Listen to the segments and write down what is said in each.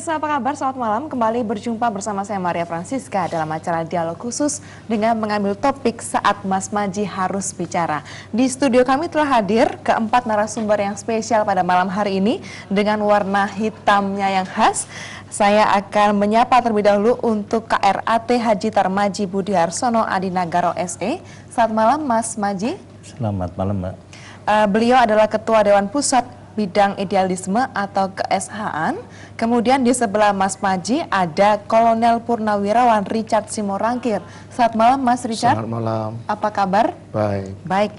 pemirsa, apa kabar? Selamat malam. Kembali berjumpa bersama saya Maria Francisca dalam acara dialog khusus dengan mengambil topik saat Mas Maji harus bicara. Di studio kami telah hadir keempat narasumber yang spesial pada malam hari ini dengan warna hitamnya yang khas. Saya akan menyapa terlebih dahulu untuk KRAT Haji Tarmaji Budiharsono Adinagaro SE. Selamat malam Mas Maji. Selamat malam Mbak. Beliau adalah Ketua Dewan Pusat Bidang Idealisme atau Keeshaan. Kemudian di sebelah Mas Maji ada Kolonel Purnawirawan Richard Simorangkir. Selamat malam Mas Richard. Selamat malam. Apa kabar? Baik. Baik.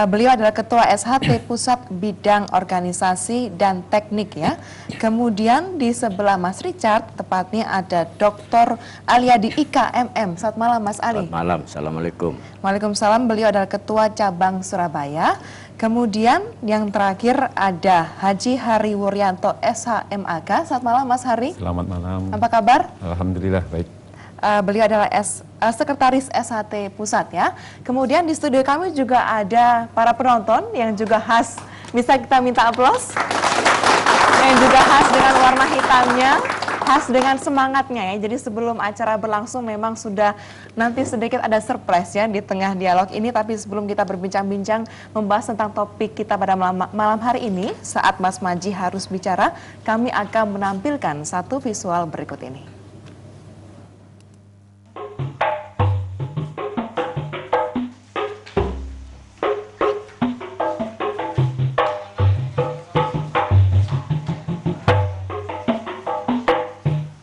Beliau adalah Ketua SHT Pusat Bidang Organisasi dan Teknik ya. Kemudian di sebelah Mas Richard tepatnya ada Dr. Aliadi IKMM. Selamat malam Mas Ali. Selamat malam. Assalamualaikum. Waalaikumsalam. Beliau adalah Ketua Cabang Surabaya. Kemudian yang terakhir ada Haji Hari Wuryanto SHMAK. Selamat malam Mas Hari. Selamat malam. Apa kabar? Alhamdulillah baik. Beliau adalah Sekretaris SHT Pusat ya. Kemudian di studio kami juga ada para penonton yang juga khas. Bisa kita minta aplaus? Yang juga khas dengan warna hitamnya, khas dengan semangatnya ya. Jadi sebelum acara berlangsung memang sudah nanti sedikit ada surprise ya di tengah dialog ini. Tapi sebelum kita berbincang-bincang membahas tentang topik kita pada malam hari ini, saat Mas Maji harus bicara, kami akan menampilkan satu visual berikut ini.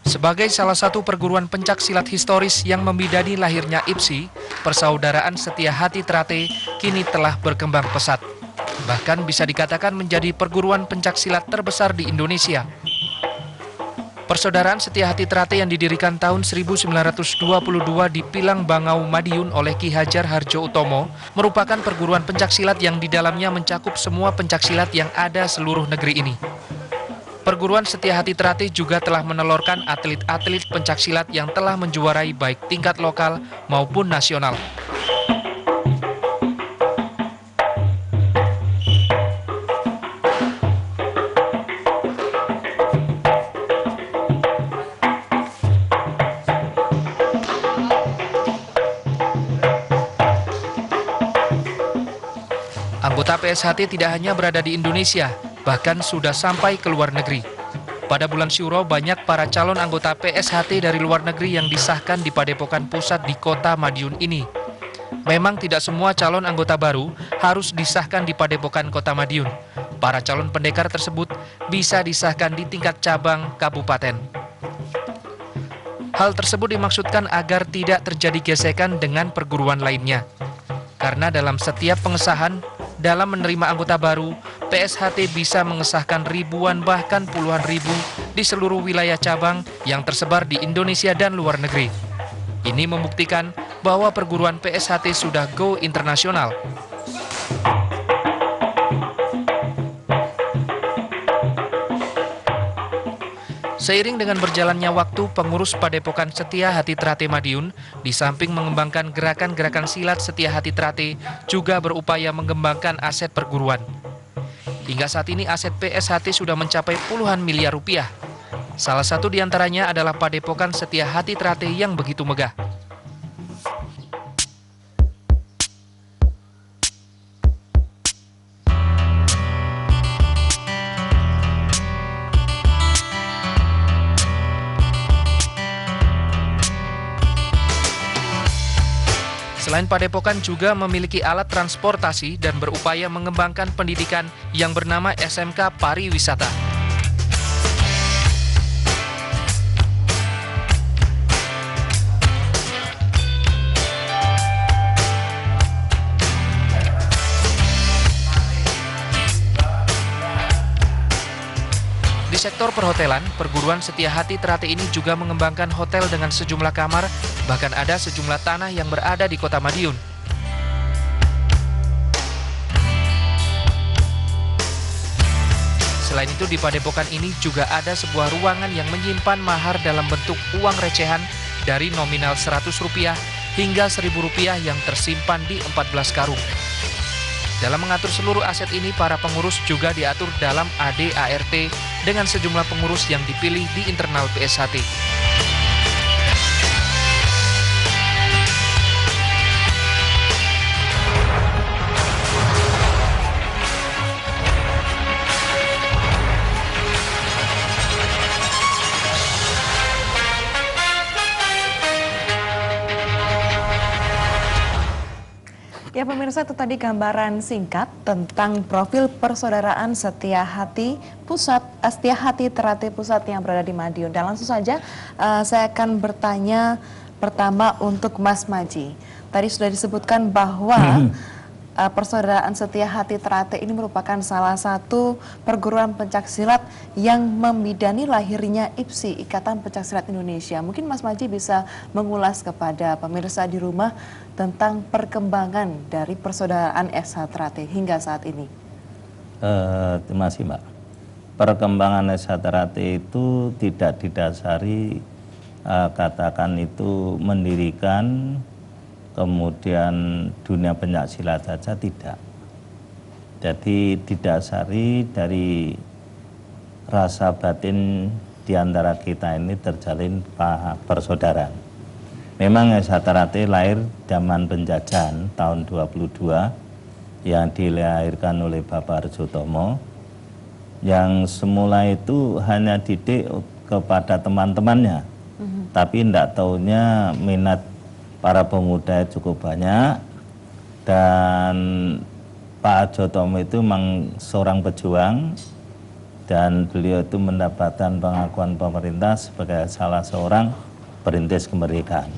Sebagai salah satu perguruan pencak silat historis yang membidani lahirnya IPSI, Persaudaraan Setia Hati Trate kini telah berkembang pesat. Bahkan bisa dikatakan menjadi perguruan pencak silat terbesar di Indonesia. Persaudaraan Setia Hati Trate yang didirikan tahun 1922 di Pilang Bangau, Madiun oleh Ki Hajar Harjo Utomo merupakan perguruan pencak silat yang di dalamnya mencakup semua pencak silat yang ada seluruh negeri ini. Perguruan Setia Hati Trate juga telah menelurkan atlet-atlet pencaksilat yang telah menjuarai baik tingkat lokal maupun nasional. Anggota PSHT tidak hanya berada di Indonesia, bahkan sudah sampai ke luar negeri. Pada bulan Syuro, banyak para calon anggota PSHT dari luar negeri yang disahkan di Padepokan Pusat di kota Madiun ini. Memang tidak semua calon anggota baru harus disahkan di Padepokan Kota Madiun. Para calon pendekar tersebut bisa disahkan di tingkat cabang kabupaten. Hal tersebut dimaksudkan agar tidak terjadi gesekan dengan perguruan lainnya. Karena dalam setiap pengesahan, dalam menerima anggota baru, PSHT bisa mengesahkan ribuan bahkan puluhan ribu di seluruh wilayah cabang yang tersebar di Indonesia dan luar negeri. Ini membuktikan bahwa perguruan PSHT sudah go internasional. Seiring dengan berjalannya waktu, pengurus Padepokan Setia Hati Trate Madiun, di samping mengembangkan gerakan-gerakan silat Setia Hati Trate, juga berupaya mengembangkan aset perguruan. Hingga saat ini aset PSHT sudah mencapai puluhan miliar rupiah. Salah satu diantaranya adalah Padepokan Setia Hati Trate yang begitu megah. Selain Padepokan juga memiliki alat transportasi dan berupaya mengembangkan pendidikan yang bernama SMK Pariwisata. Di sektor perhotelan, perguruan Setia Hati Trate ini juga mengembangkan hotel dengan sejumlah kamar, bahkan ada sejumlah tanah yang berada di kota Madiun. Selain itu di Padepokan ini juga ada sebuah ruangan yang menyimpan mahar dalam bentuk uang recehan dari nominal Rp100 hingga Rp1.000 yang tersimpan di 14 karung. Dalam mengatur seluruh aset ini, para pengurus juga diatur dalam ADART dengan sejumlah pengurus yang dipilih di internal PSHT. Ya pemirsa, itu tadi gambaran singkat tentang profil persaudaraan Setia Hati Teratai Pusat yang berada di Madiun. Dan langsung saja saya akan bertanya pertama untuk Mas Maji. Tadi sudah disebutkan bahwa persaudaraan Setia Hati Teratai ini merupakan salah satu perguruan pencaksilat yang membidani lahirnya IPSI, Ikatan Pencaksilat Indonesia. Mungkin Mas Maji bisa mengulas kepada pemirsa di rumah tentang perkembangan dari persaudaraan SH Teratai hingga saat ini. Terima kasih, Mbak. Perkembangan SH Teratai itu tidak didasari katakan itu mendirikan kemudian dunia pencaksilat saja, tidak. Jadi didasari dari rasa batin di antara kita ini terjalin persaudaraan. Memang SH Teratai lahir zaman penjajahan tahun 22 yang dilahirkan oleh Bapak Arjotomo, yang semula itu hanya didik kepada teman-temannya, tapi tidak taunya minat para pemuda cukup banyak, dan Pak Arjotomo itu memang seorang pejuang, dan beliau itu mendapatkan pengakuan pemerintah sebagai salah seorang perintis kemerdekaan.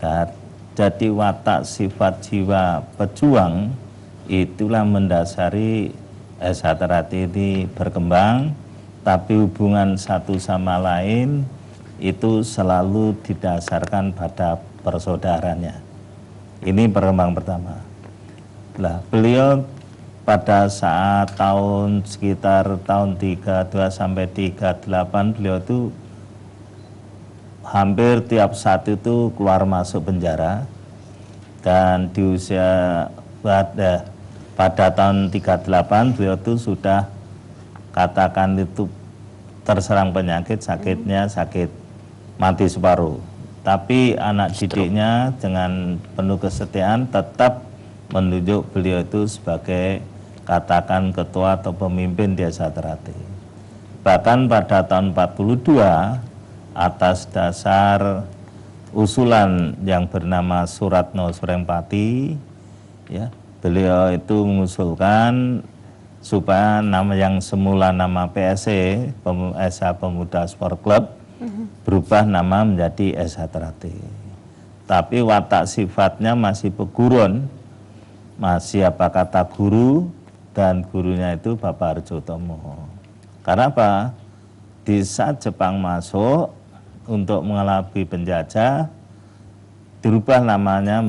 Dan jadi watak sifat jiwa pejuang itulah mendasari SH Teratai ini berkembang, tapi hubungan satu sama lain itu selalu didasarkan pada persaudaraannya. Ini perkembangan pertama. Nah, beliau pada saat sekitar tahun 32 sampai 38 beliau itu hampir tiap saat itu keluar masuk penjara, dan di usia pada tahun 38 beliau itu sudah katakan itu terserang penyakit, sakitnya sakit mati separuh. Tapi anak didiknya dengan penuh kesetiaan tetap menunjuk beliau itu sebagai katakan ketua atau pemimpin di SH Teratai. Bahkan pada tahun 42 atas dasar usulan yang bernama Suratno Surengpati, ya, beliau itu mengusulkan supaya nama yang semula nama PSC, SH Pemuda Sport Club, berubah nama menjadi SH Teratai. Tapi watak sifatnya masih pegurun, masih apa kata guru, dan gurunya itu Bapak Arjotomo. Karena apa? Di saat Jepang masuk untuk mengelabui penjajah, dirubah namanya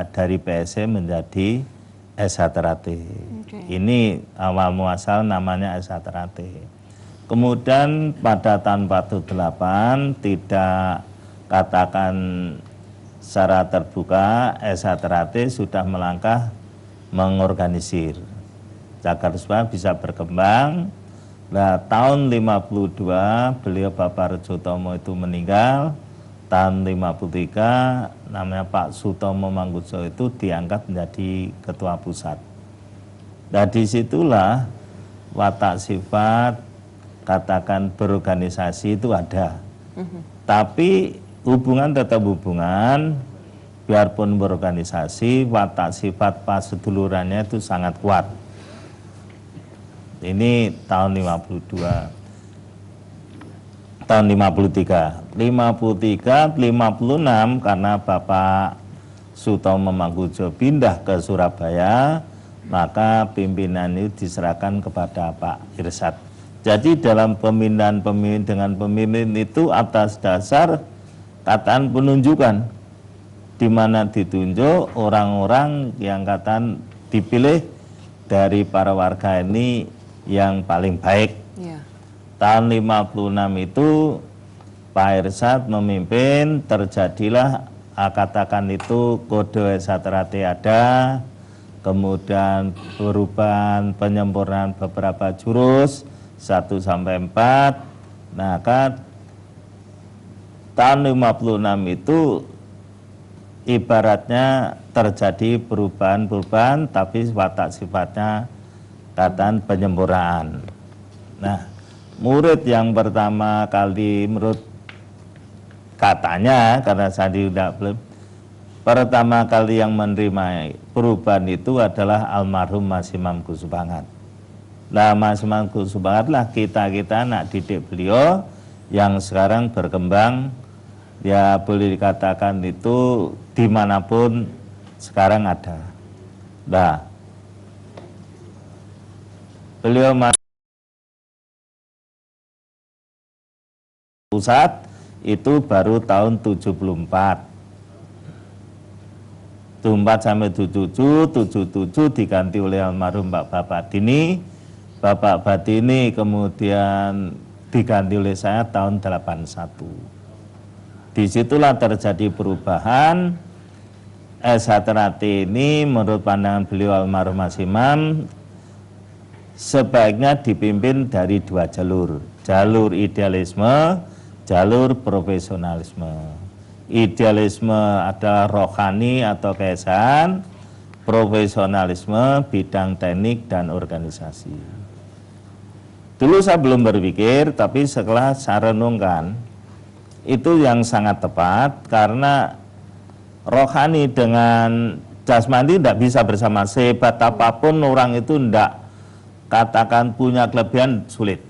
dari PSC menjadi SH Teratai. Ini awal muasal namanya SH Teratai. Kemudian pada tahun 48 tidak katakan secara terbuka, SH Teratai sudah melangkah mengorganisir agar supaya bisa berkembang. Nah, tahun 52 beliau Bapak Arjotomo itu meninggal. Tahun 53 namanya Pak Sutomo Mangunkusumo itu diangkat menjadi ketua pusat. Nah, disitulah watak sifat katakan berorganisasi itu ada. Tapi hubungan tetap hubungan, biarpun berorganisasi, watak sifat pasedulurannya itu sangat kuat. Ini tahun 52. Tahun 53, 56 karena Bapak Sutomo Mangunkusumo pindah ke Surabaya, maka pimpinan itu diserahkan kepada Pak Irsad. Jadi dalam pemindahan pemimpin dengan pemimpin itu atas dasar kataan penunjukan, di mana ditunjuk orang-orang yang kataan dipilih dari para warga ini yang paling baik. Tahun 56 itu Pak Irsad memimpin, terjadilah katakan itu kode SH Teratai ada, kemudian perubahan penyempurnaan beberapa jurus, 1 sampai 4. Maka tahun 56 itu ibaratnya terjadi perubahan-perubahan, tapi watak sifatnya katakan penyempurnaan. Nah, murid yang pertama kali menurut katanya, karena saya tidak belum, pertama kali yang menerima perubahan itu adalah almarhum Mas Imam Gus Subangat. Nah, Mas Imam Gus Subangat lah kita anak didik beliau yang sekarang berkembang, ya boleh dikatakan itu dimanapun sekarang ada. Nah, beliau pusat itu baru tahun 74. 74 sampai 77 diganti oleh almarhum Bapak Batini. Bapak Batini kemudian diganti oleh saya tahun 81. Disitulah terjadi perubahan. S.H. ini menurut pandangan beliau almarhum Mas Imam sebaiknya dipimpin dari 2 jalur. Jalur idealisme, jalur profesionalisme. Idealisme adalah rohani atau keesaan, profesionalisme bidang teknik dan organisasi. Dulu saya belum berpikir, tapi setelah saya renungkan, itu yang sangat tepat, karena rohani dengan jasmani tidak bisa bersama. Sehebat apapun orang itu tidak katakan punya kelebihan, sulit.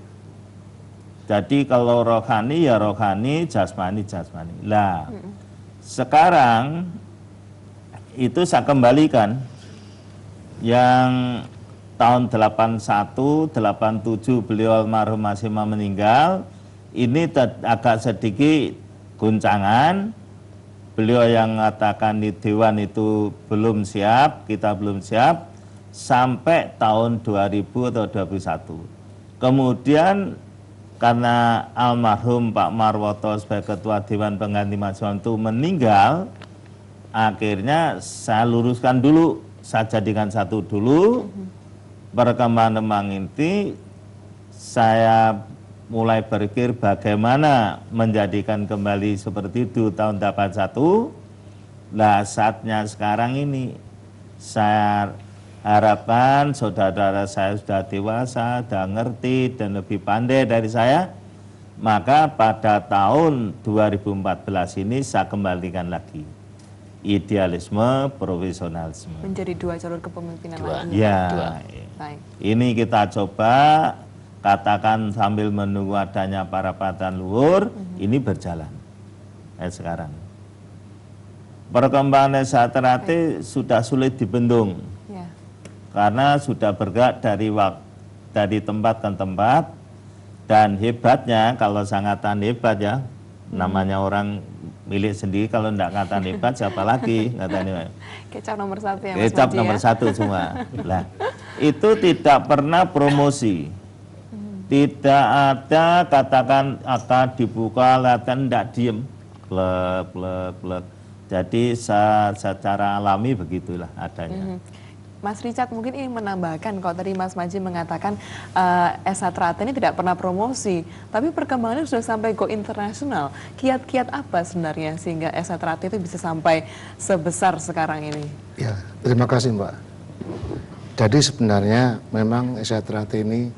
Jadi kalau rohani ya rohani, jasmani jasmani. Lah, sekarang itu saya kembalikan yang tahun 81, 87 beliau almarhum Mas Imam meninggal. Ini agak sedikit guncangan. Beliau yang mengatakan di Dewan itu belum siap, kita belum siap, sampai tahun 2000 atau 2021. Kemudian karena almarhum Pak Marwoto sebagai Ketua Dewan Pengganti Mas Imam itu meninggal, akhirnya saya luruskan dulu, saya jadikan satu dulu. Perkembangan ini saya mulai berpikir bagaimana menjadikan kembali seperti itu tahun 81. Nah, saatnya sekarang ini saya harapkan saudara-saudara saya sudah dewasa, sudah ngerti dan lebih pandai dari saya. Maka pada tahun 2014 ini saya kembalikan lagi idealisme, profesionalisme. Menjadi 2 jalur kepemimpinan lagi. Ya, Baik. ini kita coba katakan sambil menunggu adanya para patan luhur, ini berjalan sekarang. Perkembangan S.H. sudah sulit dibendung, Ya. karena sudah bergerak dari tempat ke tempat, dan hebatnya, kalau sangatan hebat ya, namanya orang milik sendiri, kalau tidak ngatan hebat siapa lagi ngatanya. Kecap nomor 1 ya Mas Kecap Maji, nomor ya? 1 semua. Lah, itu tidak pernah promosi. Tidak ada katakan akan dibuka, latihan, tidak diem. Plek. Jadi secara alami begitulah adanya. Mas Richard mungkin ingin menambahkan, kalau tadi Mas Maji mengatakan S.H. ini tidak pernah promosi, tapi perkembangannya sudah sampai go internasional. Kiat-kiat apa sebenarnya sehingga S.H. itu bisa sampai sebesar sekarang ini? Ya, terima kasih Mbak. Jadi sebenarnya memang S.H. ini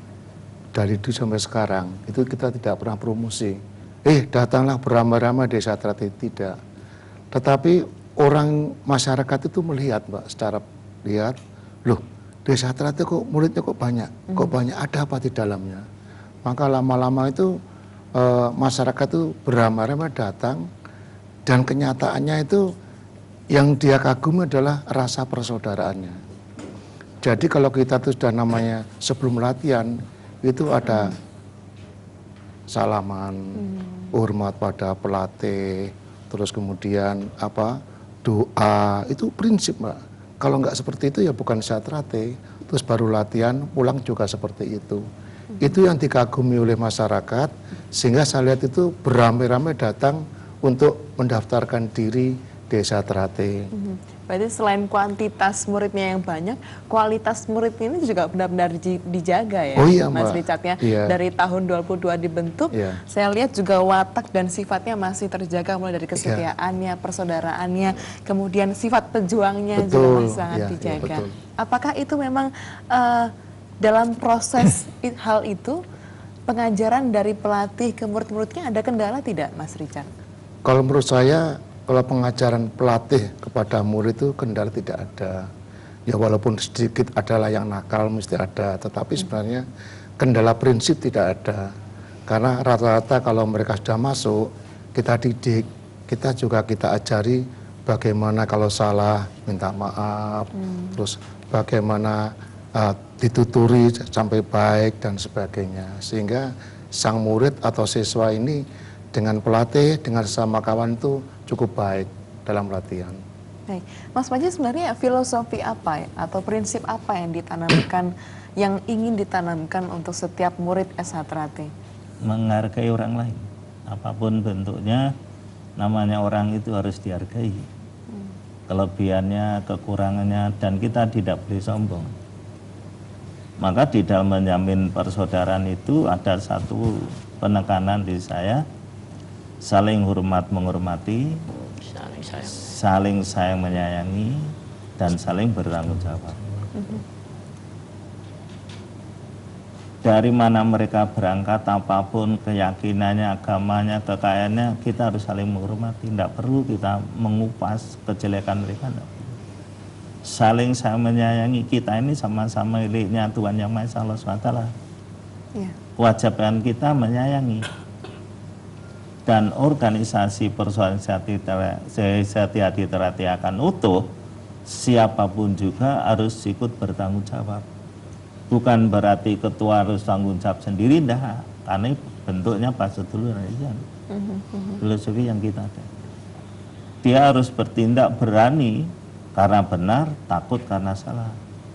dari dulu sampai sekarang itu kita tidak pernah promosi. Datanglah beramai-ramai di S.H. tidak. Tetapi orang masyarakat itu melihat Mbak, secara lihat, loh, desa Trate kok muridnya kok banyak, ada apa di dalamnya. Maka lama-lama itu masyarakat itu beramai-ramai datang, dan kenyataannya itu yang dia kagumi adalah rasa persaudaraannya. Jadi kalau kita tuh sudah namanya sebelum latihan itu ada salaman, hormat pada pelatih, terus kemudian doa, itu prinsip Mbak. Kalau nggak seperti itu ya bukan S.H. Terus baru latihan, pulang juga seperti itu. Itu yang dikagumi oleh masyarakat, sehingga saya lihat itu beramai-ramai datang untuk mendaftarkan diri di S.H. Berarti selain kuantitas muridnya yang banyak, kualitas muridnya ini juga benar-benar dijaga ya, Oh iya, Mas Mbak. Richard ya. Iya. Dari tahun 2022 dibentuk, Iya. saya lihat juga watak dan sifatnya masih terjaga mulai dari kesetiaannya, persaudaraannya, kemudian sifat pejuangnya juga Betul. masih sangat Iya, iya, dijaga. betul. Apakah itu memang dalam proses hal itu pengajaran dari pelatih ke murid-muridnya ada kendala tidak, Mas Richard? Kalau menurut saya, kalau pengajaran pelatih kepada murid itu kendala tidak ada. Ya walaupun sedikit adalah yang nakal mesti ada, tetapi sebenarnya kendala prinsip tidak ada. Karena rata-rata kalau mereka sudah masuk, kita didik, kita juga kita ajari bagaimana kalau salah minta maaf, terus bagaimana dituturi sampai baik dan sebagainya. Sehingga sang murid atau siswa ini dengan pelatih, dengan sesama kawan itu cukup baik dalam latihan. Baik, Mas Panji sebenarnya filosofi apa ya, atau prinsip apa yang ditanamkan, yang ingin ditanamkan untuk setiap murid S1 Trate? Menghargai orang lain, apapun bentuknya, namanya orang itu harus dihargai. Kelebihannya, kekurangannya, dan kita tidak boleh sombong. Maka di dalam menjamin persaudaraan itu ada satu penekanan di saya, saling hormat menghormati, saling sayang menyayangi, dan saling bertanggung jawab. Dari mana mereka berangkat, apapun keyakinannya, agamanya, kekayaannya, kita harus saling menghormati. Tidak perlu kita mengupas kejelekan mereka. Saling sayang menyayangi, kita ini sama-sama miliknya Tuhan Yang Maha Esa Allah SWT. Ya. Kewajiban kita menyayangi. Dan organisasi persoalan Sehati Hati Trate akan utuh, siapapun juga harus ikut bertanggung jawab. Bukan berarti ketua harus tanggung jawab sendiri, enggak. Karena bentuknya pas dulu filosofi yang kita ada. Dia harus bertindak berani karena benar, takut karena salah.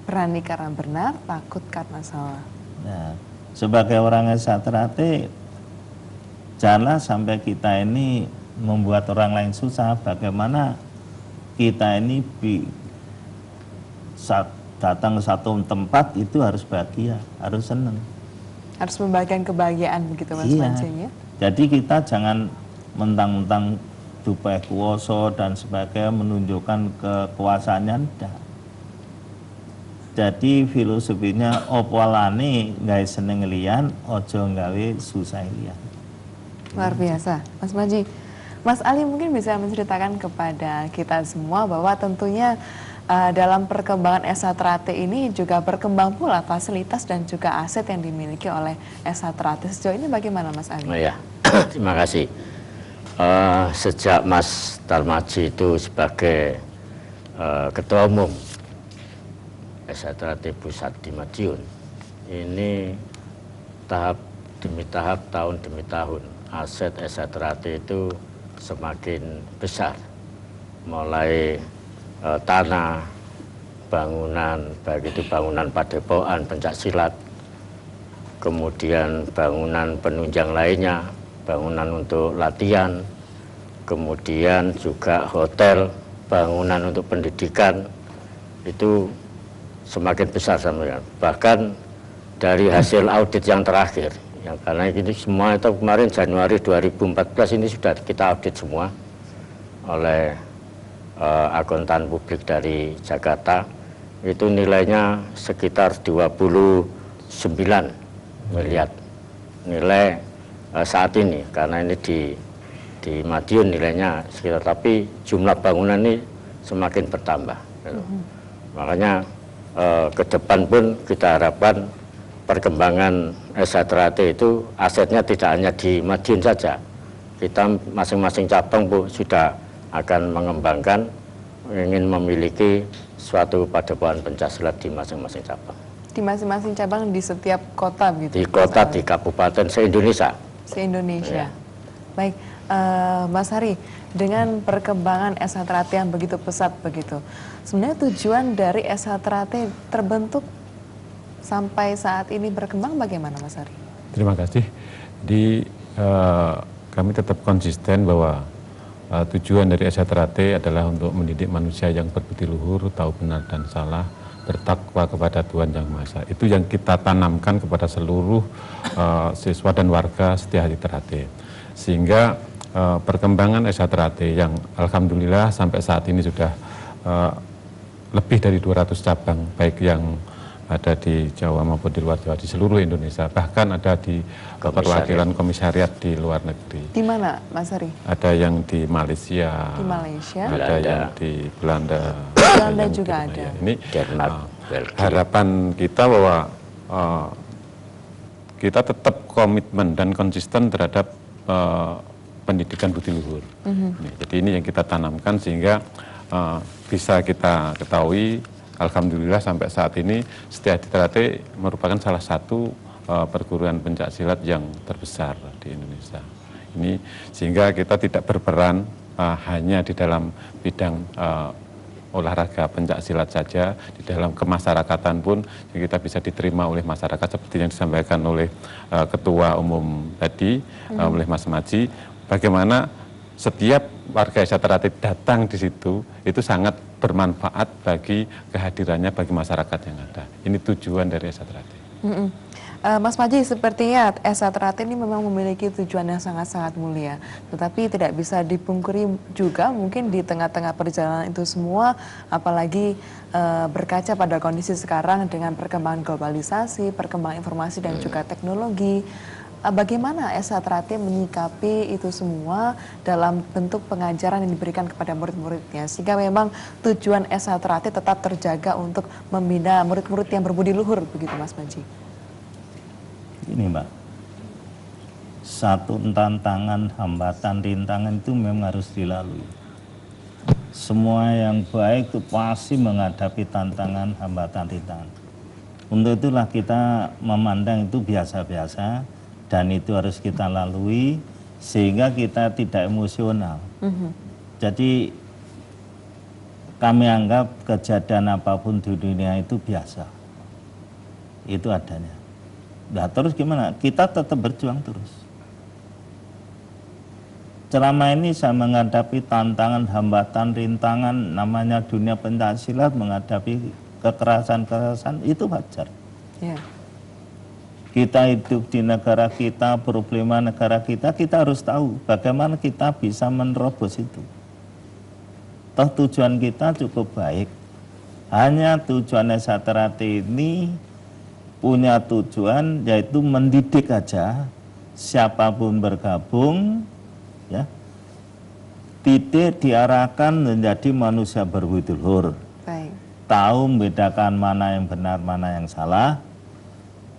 Berani karena benar, takut karena salah. Nah, sebagai orang S1 Trate, janganlah sampai kita ini membuat orang lain susah. Bagaimana kita ini datang ke satu tempat itu harus bahagia, harus senang. Harus membagikan kebahagiaan begitu Mas Panji ya. Jadi kita jangan mentang-mentang dupai kuoso dan sebagainya menunjukkan kekuasaannya, enggak. Jadi filosofinya opolane gawe seneng liyan, ojo gawe susah liyan. Luar biasa, Mas Panji. Mas Ali mungkin bisa menceritakan kepada kita semua bahwa tentunya dalam perkembangan S1 Trate ini juga berkembang pula fasilitas dan juga aset yang dimiliki oleh S1 Trate. Sejauh ini bagaimana Mas Ali? Oh ya, terima kasih. Sejak Mas Darmaji itu sebagai Ketua Umum S1 Trate Pusat di Madiun, ini tahap demi tahap, tahun demi tahun, aset S1 Trate itu semakin besar. Mulai tanah, bangunan, baik itu bangunan padepokan, pencaksilat, kemudian bangunan penunjang lainnya, bangunan untuk latihan, kemudian juga hotel, bangunan untuk pendidikan, itu semakin besar sampai. Bahkan dari hasil audit yang terakhir, yang karena ini semua itu kemarin Januari 2014 ini sudah kita audit semua oleh akuntan publik dari Jakarta, itu nilainya sekitar 29 miliar nilai saat ini, karena ini di Madiun nilainya sekitar, tapi jumlah bangunan ini semakin bertambah. Makanya ke depan pun kita harapkan perkembangan S1 Trate itu asetnya tidak hanya di Madiun saja, kita masing-masing cabang Bu sudah akan mengembangkan, ingin memiliki suatu padepokan pencaksilat di masing-masing cabang. Di masing-masing cabang di setiap kota begitu? Di kota, di kabupaten, se-Indonesia. Se-Indonesia. Ya. Baik, Mas Hari, dengan perkembangan S1 Trate yang begitu pesat begitu, sebenarnya tujuan dari S1 Trate terbentuk sampai saat ini berkembang bagaimana Mas Hari? Terima kasih. Kami tetap konsisten bahwa tujuan dari SHTRAT adalah untuk mendidik manusia yang berbudi luhur, tahu benar dan salah, bertakwa kepada Tuhan Yang Maha Esa. Itu yang kita tanamkan kepada seluruh siswa dan warga Setia Hati Teratai. Sehingga perkembangan SHTRAT yang alhamdulillah sampai saat ini sudah lebih dari 200 cabang, baik yang ada di Jawa maupun di luar Jawa, di seluruh Indonesia. Bahkan ada di perwakilan komisariat di luar negeri. Di mana, Mas Hari? Ada yang di Malaysia, ada yang di Belanda, Belanda juga ada. Ini Denmark, harapan kita bahwa kita tetap komitmen dan konsisten terhadap pendidikan budi luhur. Jadi ini yang kita tanamkan sehingga bisa kita ketahui. Alhamdulillah sampai saat ini Setia Hati Teratai merupakan salah satu perguruan pencak silat yang terbesar di Indonesia. Ini sehingga kita tidak berperan hanya di dalam bidang olahraga pencak silat saja, di dalam kemasyarakatan pun kita bisa diterima oleh masyarakat seperti yang disampaikan oleh Ketua Umum tadi, oleh Mas Maji, bagaimana setiap warga SHTRAT datang di situ itu sangat bermanfaat bagi kehadirannya bagi masyarakat yang ada. Ini tujuan dari SHTRAT. Mas Maji, sepertinya SHTRAT ini memang memiliki tujuan yang sangat-sangat mulia, tetapi tidak bisa dipungkiri juga mungkin di tengah-tengah perjalanan itu semua, apalagi berkaca pada kondisi sekarang dengan perkembangan globalisasi, perkembangan informasi dan juga teknologi. Bagaimana SHTRAT menyikapi itu semua dalam bentuk pengajaran yang diberikan kepada murid-muridnya, sehingga memang tujuan SHTRAT tetap terjaga untuk membina murid-murid yang berbudi luhur, begitu Mas Maji? Ini Mbak, satu tantangan, hambatan, rintangan itu memang harus dilalui. Semua yang baik itu pasti menghadapi tantangan, hambatan, rintangan. Untuk itulah kita memandang itu biasa-biasa, dan itu harus kita lalui sehingga kita tidak emosional. Jadi kami anggap kejadian apapun di dunia itu biasa. Itu adanya. Nah terus gimana? Kita tetap berjuang terus. Selama ini saya menghadapi tantangan, hambatan, rintangan, namanya dunia pencaksilat, menghadapi kekerasan-kekerasan, itu wajar. Yeah. Kita hidup di negara kita, problema negara kita harus tahu bagaimana kita bisa menerobos itu. Toh tujuan kita cukup baik. Hanya tujuan SHTRAT ini punya tujuan yaitu mendidik aja, siapapun bergabung, ya, tidak diarahkan menjadi manusia berbudi luhur. Tahu membedakan mana yang benar, mana yang salah,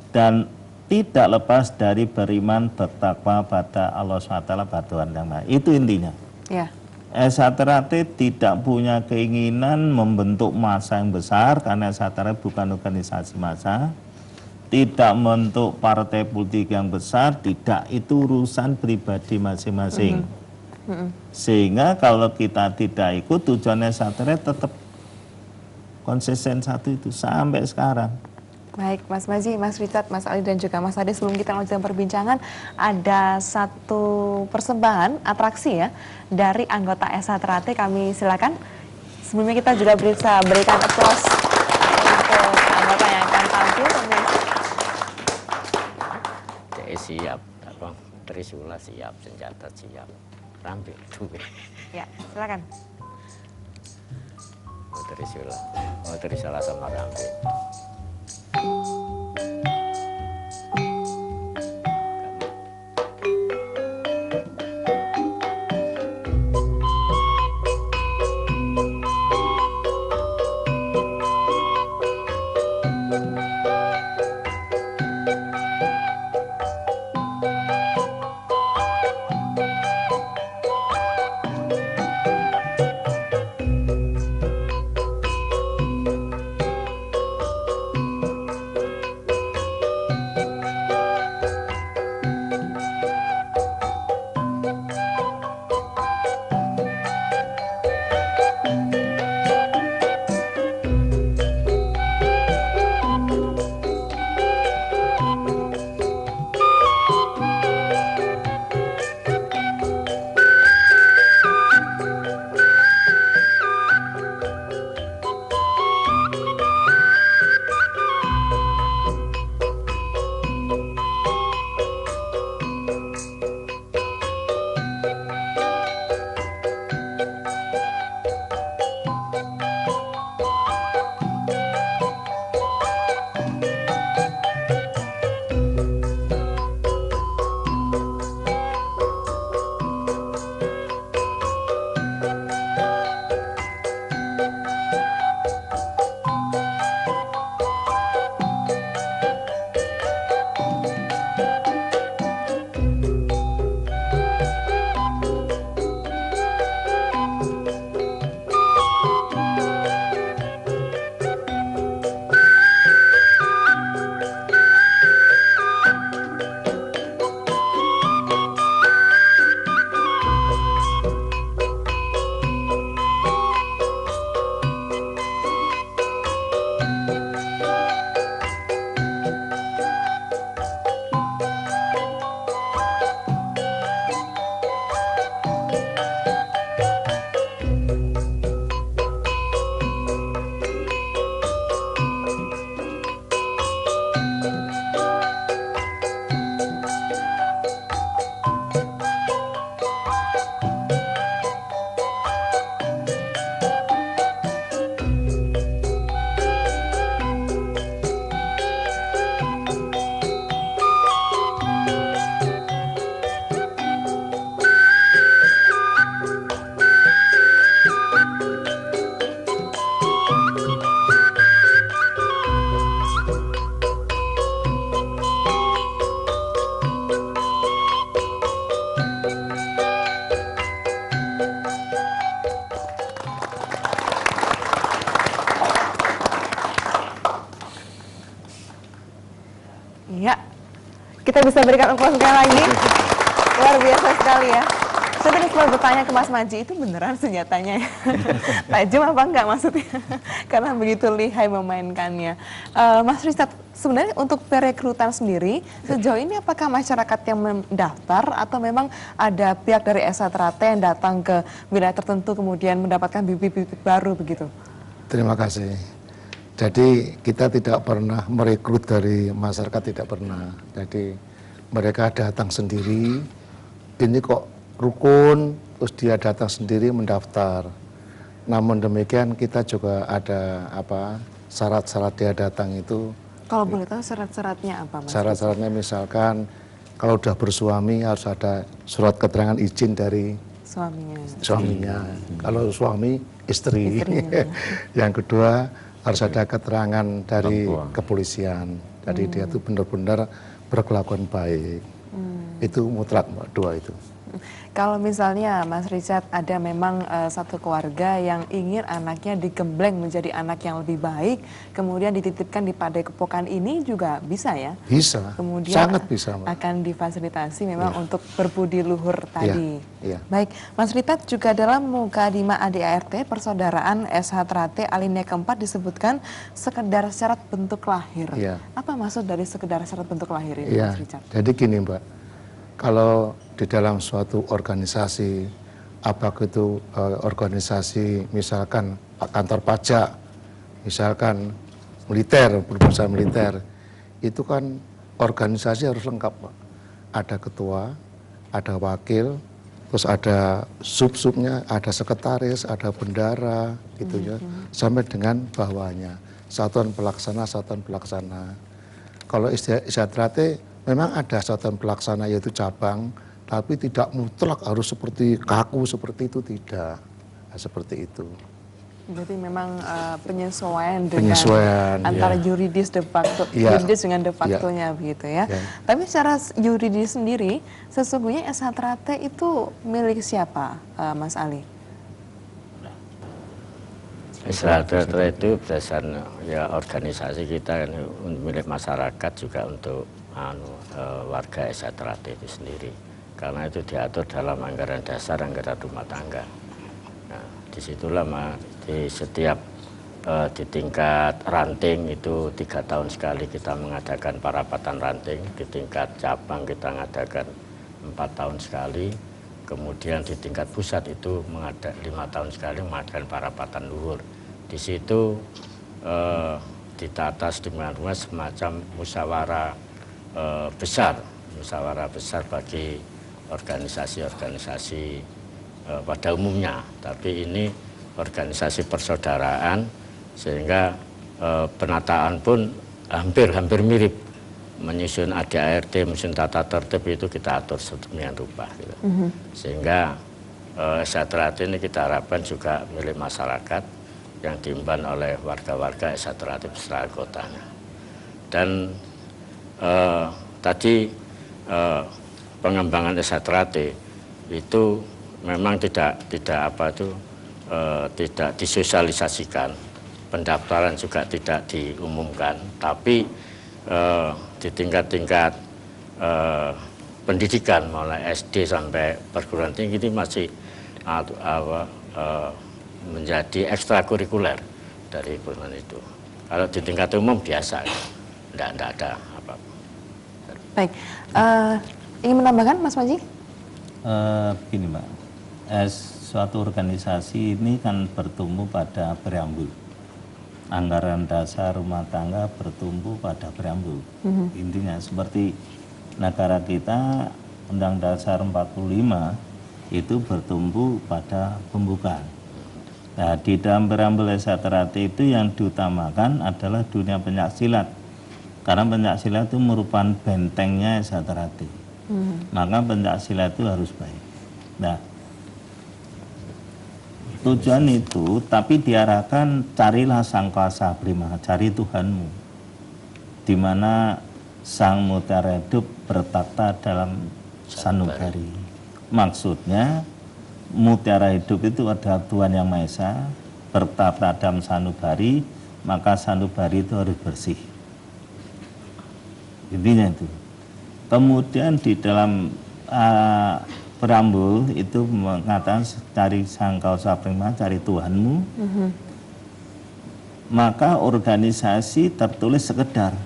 dan tidak lepas dari beriman, bertakwa pada Allah SWT, pada Tuhan Yang Maha. Itu intinya. Ya. SHTRAT tidak punya keinginan membentuk massa yang besar, karena SHTRAT bukan organisasi massa. Tidak membentuk partai politik yang besar, tidak, itu urusan pribadi masing-masing. Sehingga kalau kita tidak ikut, tujuan SHTRAT tetap konsisten satu itu sampai sekarang. Baik, Mas Maji, Mas Richard, Mas Ali, dan juga Mas Ade, sebelum kita lanjutkan perbincangan, ada satu persembahan atraksi ya dari anggota SHTRAT. Kami silakan. Sebelumnya kita juga bisa berikan aplaus untuk anggota yang akan tampil. Siap, Trisula siap, senjata siap, rambil duwe. Ya, silakan. Trisula sama rambil. Kita bisa berikan aplaus sekali lagi. Luar biasa sekali ya. Saya tadi sempat bertanya ke Mas Manji, itu beneran senjatanya ya? Tajam apa enggak maksudnya? Karena begitu lihai memainkannya. Mas Richard, sebenarnya untuk perekrutan sendiri, sejauh ini apakah masyarakat yang mendaftar atau memang ada pihak dari Esa Trate yang datang ke wilayah tertentu kemudian mendapatkan bibit-bibit baru begitu? Terima kasih. Jadi kita tidak pernah merekrut dari masyarakat, tidak pernah. Jadi mereka datang sendiri, ini kok rukun, terus dia datang sendiri mendaftar. Namun demikian kita juga ada syarat-syarat dia datang itu. Kalau boleh tahu syarat-syaratnya apa, Mas? Syarat-syaratnya misalkan kalau udah bersuami harus ada surat keterangan izin dari suaminya. Kalau suami istri. Yang kedua harus ada keterangan dari kepolisian. Jadi dia itu benar-benar berkelakuan baik. Itu mutlak, Mbak, dua itu. Kalau misalnya Mas Richard ada memang satu keluarga yang ingin anaknya digembleng menjadi anak yang lebih baik, kemudian dititipkan di Padepokan ini juga bisa ya? Bisa, kemudian sangat bisa, Mbak. Akan difasilitasi memang untuk berbudi luhur tadi. Iya. Baik, Mas Richard juga dalam Mukadimah ADART Persaudaraan SH Trate alinea keempat disebutkan sekedar syarat bentuk lahir. Iya. Apa maksud dari sekedar syarat bentuk lahir ini, Mas Richard? Jadi gini, Mbak. Kalau di dalam suatu organisasi, apakah itu organisasi misalkan kantor pajak, misalkan militer, perusahaan militer, itu kan organisasi harus lengkap, Pak. Ada ketua, ada wakil, terus ada sub-subnya, ada sekretaris, ada bendara, gitu ya, sampai dengan bawahnya, satuan pelaksana. Kalau istilah Trate memang ada satuan pelaksana yaitu cabang, tapi tidak mutlak harus seperti kaku seperti itu, tidak. Nah, seperti itu. Berarti memang penyesuaian dengan antara yuridis de facto, yuridis dengan de factonya begitu ya. Tapi secara yuridis sendiri, sesungguhnya SH Trate itu milik siapa, Mas Ali? SH Trate itu berdasarkan ya organisasi kita, milik masyarakat juga untuk warga SH Trate itu sendiri, karena itu diatur dalam anggaran dasar, anggaran rumah tangga. Nah, disitulah di setiap di tingkat ranting itu 3 tahun sekali kita mengadakan parapatan ranting, di tingkat cabang kita mengadakan 4 tahun sekali, kemudian di tingkat pusat itu 5 tahun sekali mengadakan parapatan luhur. Di situ ditata sedemikian semacam musyawarah besar bagi organisasi-organisasi pada umumnya, tapi ini organisasi persaudaraan, sehingga penataan pun hampir mirip, menyusun ADART, menyusun tata tertib itu kita atur sedemikian rupa gitu. Sehingga SH Trate ini kita harapkan juga milik masyarakat yang diemban oleh warga-warga SH Trate beserta anggotanya. Dan tadi pengembangan SH Trate itu memang tidak disosialisasikan, pendaftaran juga tidak diumumkan, tapi di tingkat-tingkat pendidikan mulai SD sampai perguruan tinggi ini masih menjadi ekstrakurikuler dari perguruan itu. Kalau di tingkat umum biasa, tidak ada apa-apa. Baik, ingin menambahkan Mas Manji? Begini Mbak, suatu organisasi ini kan bertumbuh pada preambul. Anggaran dasar rumah tangga bertumbuh pada preambul. Intinya seperti negara kita, Undang Dasar 45 itu bertumbuh pada pembukaan. Nah, di dalam preambul SH Trate itu yang diutamakan adalah dunia pencaksilat. Karena pencaksilat itu merupakan bentengnya SH Trate. Maka pencaksilat itu harus baik. Nah, tujuan itu, tapi diarahkan carilah sang kuasa prima, cari Tuhanmu, di mana sang mutiara hidup bertakhta dalam sanubari. Maksudnya mutiara hidup itu adalah Tuhan Yang Maha Esa, bertakhta dalam sanubari, maka sanubari itu harus bersih. Intinya itu. Kemudian di dalam preambul itu mengatakan cari sangkau saprima, cari Tuhanmu. Maka organisasi tertulis sekedar,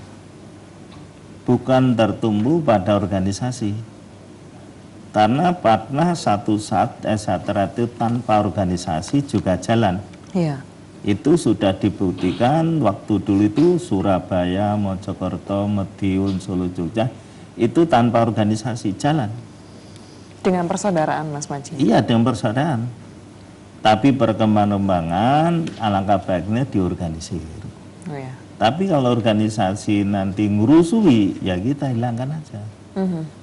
bukan tertumbuh pada organisasi. Karena pernah satu saat S1 itu tanpa organisasi juga jalan. Iya. Itu sudah dibuktikan waktu dulu itu Surabaya, Mojokerto, Madiun, Solo, Jogja itu tanpa organisasi jalan. Dengan persaudaraan, Mas Maji. Iya, dengan persaudaraan. Tapi perkembangan alangkah baiknya diorganisir. Oh, ya. Tapi kalau organisasi nanti ngurusui, ya kita hilangkan aja.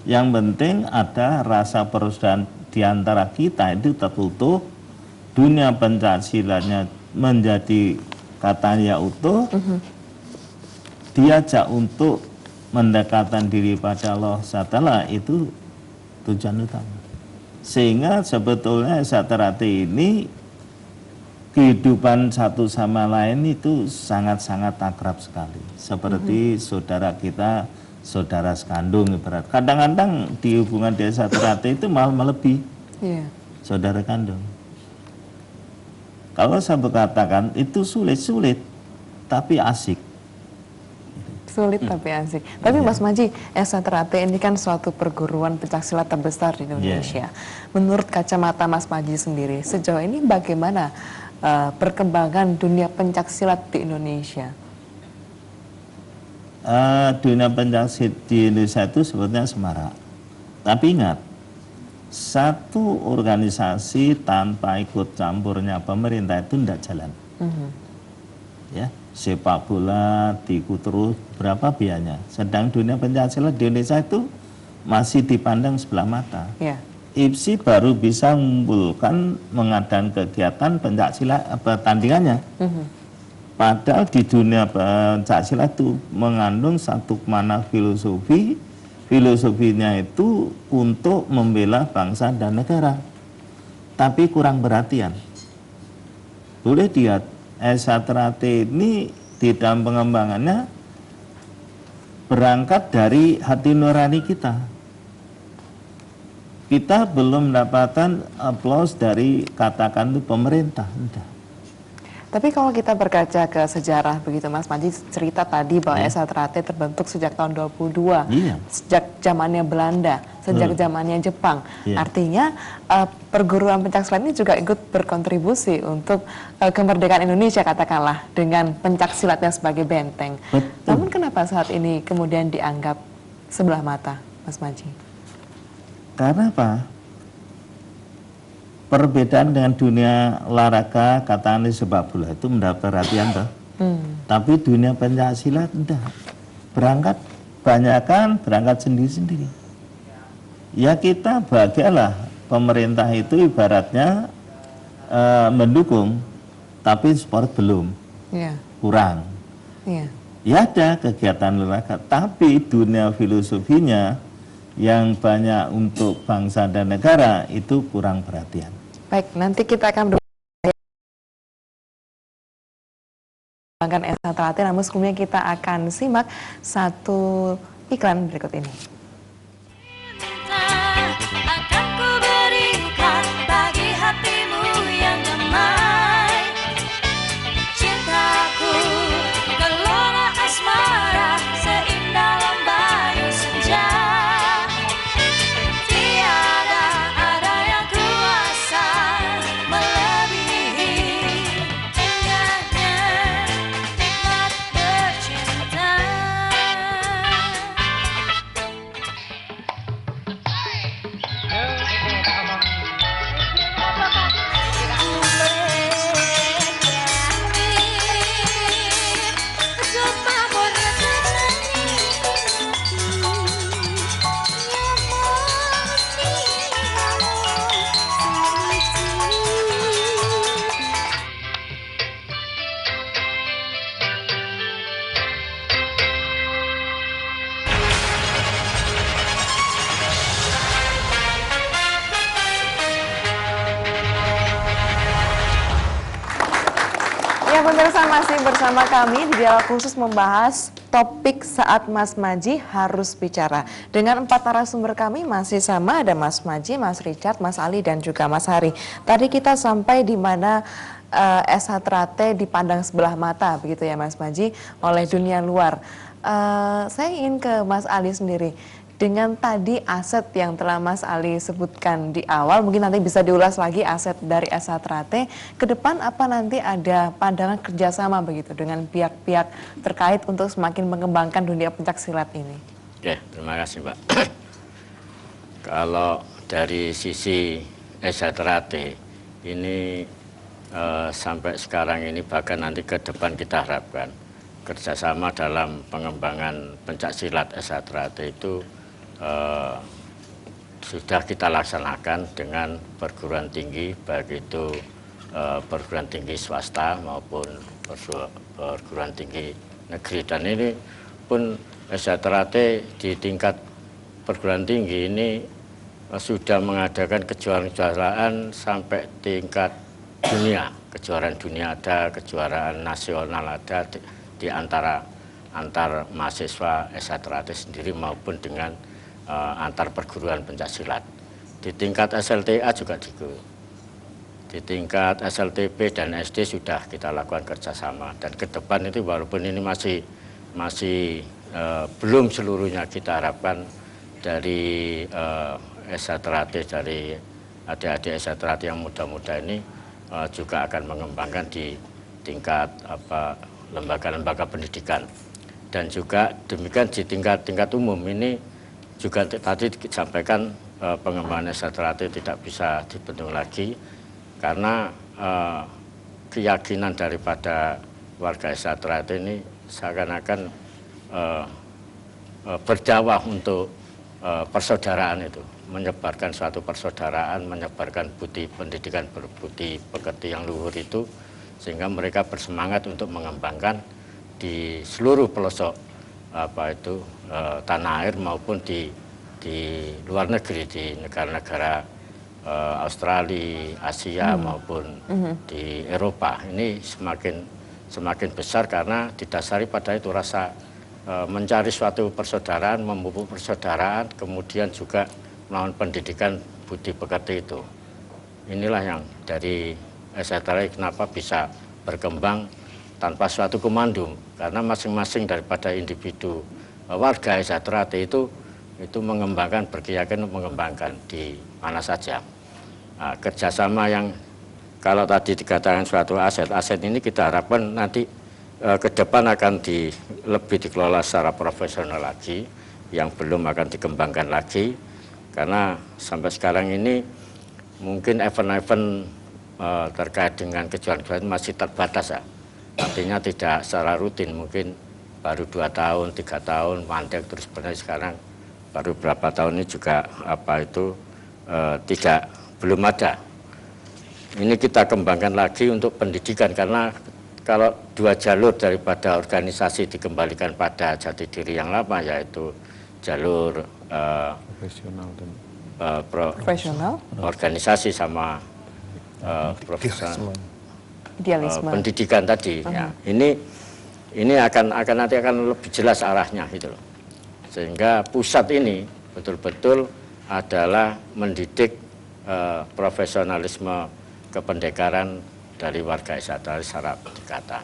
Yang penting ada rasa persaudaraan di antara kita itu tertutup, dunia pencaksilatnya menjadi katanya utuh, diajak untuk mendekatkan diri pada Allah Ta'ala, itu tujuan utama. Sehingga sebetulnya Satrati ini kehidupan satu sama lain itu sangat-sangat akrab sekali. Seperti saudara kita, saudara sekandung ibarat. Kadang-kadang di hubungan desa Satrati itu malah lebih saudara kandung. Kalau saya berkatakan itu sulit-sulit, tapi asik. Sulit tapi asik. Tapi Mas Maji, Satrati ini kan suatu perguruan pencaksilat terbesar di Indonesia. Menurut kacamata Mas Maji sendiri, sejauh ini bagaimana perkembangan dunia pencaksilat di Indonesia? Dunia pencaksilat di Indonesia itu sebetulnya semarak. Tapi ingat, satu organisasi tanpa ikut campurnya pemerintah itu tidak jalan. Ya, sepak bola diikut terus, berapa biayanya? Sedang dunia pencaksilat di Indonesia itu masih dipandang sebelah mata. IPSI baru bisa mengumpulkan mengadakan kegiatan pencaksilat pertandingannya. Padahal di dunia pencaksilat itu mengandung satu makna filosofi. Filosofinya itu untuk membela bangsa dan negara, tapi kurang perhatian. Boleh lihat, Satrati ini di dalam pengembangannya berangkat dari hati nurani kita. Kita belum mendapatkan aplaus dari katakan itu pemerintah. Enggak. Tapi kalau kita berkaca ke sejarah begitu Mas Maji cerita tadi bahwa Satrati terbentuk sejak tahun 22, sejak zamannya Belanda, sejak zamannya Jepang. Artinya perguruan pencaksilat ini juga ikut berkontribusi untuk kemerdekaan Indonesia katakanlah dengan pencaksilatnya sebagai benteng. Namun kenapa saat ini kemudian dianggap sebelah mata, Mas Maji? Karena apa? Perbedaan dengan dunia olahraga, katakan sepak bola itu mendapat perhatian toh. Tapi dunia pencaksilat enggak. Berangkat banyakkan berangkat sendiri-sendiri. Ya kita bahagialah, pemerintah itu ibaratnya mendukung, tapi sport belum. Kurang. Ya ada kegiatan olahraga, tapi dunia filosofinya yang banyak untuk bangsa dan negara itu kurang perhatian. Baik, nanti kita akan mengembangkan Satrati, namun sebelumnya kita akan simak satu iklan berikut ini. Akan ku berikan bagi hatimu yang damai, cintaku gelora asmara seindah lambai senja. Ya pemirsa, masih bersama kami di dialog khusus membahas topik saat Mas Maji harus bicara. Dengan 4 narasumber kami masih sama, ada Mas Maji, Mas Richard, Mas Ali, dan juga Mas Hari. Tadi kita sampai di mana SH Trate dipandang sebelah mata, begitu ya Mas Maji, oleh dunia luar. Saya ingin ke Mas Ali sendiri. Dengan tadi aset yang telah Mas Ali sebutkan di awal, mungkin nanti bisa diulas lagi aset dari SH Trate. Ke depan apa nanti ada pandangan kerjasama begitu dengan pihak-pihak terkait untuk semakin mengembangkan dunia pencaksilat ini? Ya, terima kasih Mbak. Kalau dari sisi SH Trate ini sampai sekarang ini, bahkan nanti ke depan kita harapkan kerjasama dalam pengembangan pencaksilat SH Trate itu sudah kita laksanakan dengan perguruan tinggi, baik itu perguruan tinggi swasta maupun perguruan tinggi negeri. Dan ini pun SH Trate di tingkat perguruan tinggi ini sudah mengadakan kejuaraan-kejuaraan sampai tingkat dunia. Kejuaraan dunia ada, kejuaraan nasional ada di antar mahasiswa SH Trate sendiri maupun dengan antar perguruan pencaksilat. Di tingkat SLTA juga di tingkat SLTP dan SD sudah kita lakukan kerjasama. Dan ke depan itu walaupun ini masih belum seluruhnya kita harapkan dari SH Trate, dari adik-adik SH Trate yang muda-muda ini juga akan mengembangkan di tingkat lembaga-lembaga pendidikan. Dan juga demikian di tingkat umum ini juga tadi disampaikan pengembangan SH Trate tidak bisa dibendung lagi karena keyakinan daripada warga SH Trate ini seakan-akan berdakwah untuk persaudaraan itu, menyebarkan suatu persaudaraan, menyebarkan budi pendidikan, budi pekerti yang luhur itu, sehingga mereka bersemangat untuk mengembangkan di seluruh pelosok tanah air maupun di luar negeri, di negara-negara Australia, Asia maupun di Eropa. Ini semakin besar karena didasari pada itu rasa mencari suatu persaudaraan, memupuk persaudaraan, kemudian juga melakukan pendidikan budi pekerti itu. Inilah yang dari SH Trate kenapa bisa berkembang tanpa suatu komando, karena masing-masing daripada individu warga SH Trate itu mengembangkan, berkeyakinan mengembangkan di mana saja. Nah, kerjasama yang kalau tadi dikatakan suatu aset ini kita harapkan nanti ke depan akan lebih dikelola secara profesional lagi, yang belum akan dikembangkan lagi, karena sampai sekarang ini mungkin event-event terkait dengan kejuaraan masih terbatas ya. Artinya tidak secara rutin, mungkin baru 2 tahun, 3 tahun, mandek terus sebenarnya sekarang baru berapa tahun ini juga belum ada. Ini kita kembangkan lagi untuk pendidikan, karena kalau 2 jalur daripada organisasi dikembalikan pada jati diri yang lama, yaitu jalur profesional, organisasi sama profesional. Idealisme. Pendidikan tadi, ya. Ini akan nanti akan lebih jelas arahnya gitu loh. Sehingga pusat ini betul-betul adalah mendidik profesionalisme kependekaran dari warga SH Trate secara pendekatan.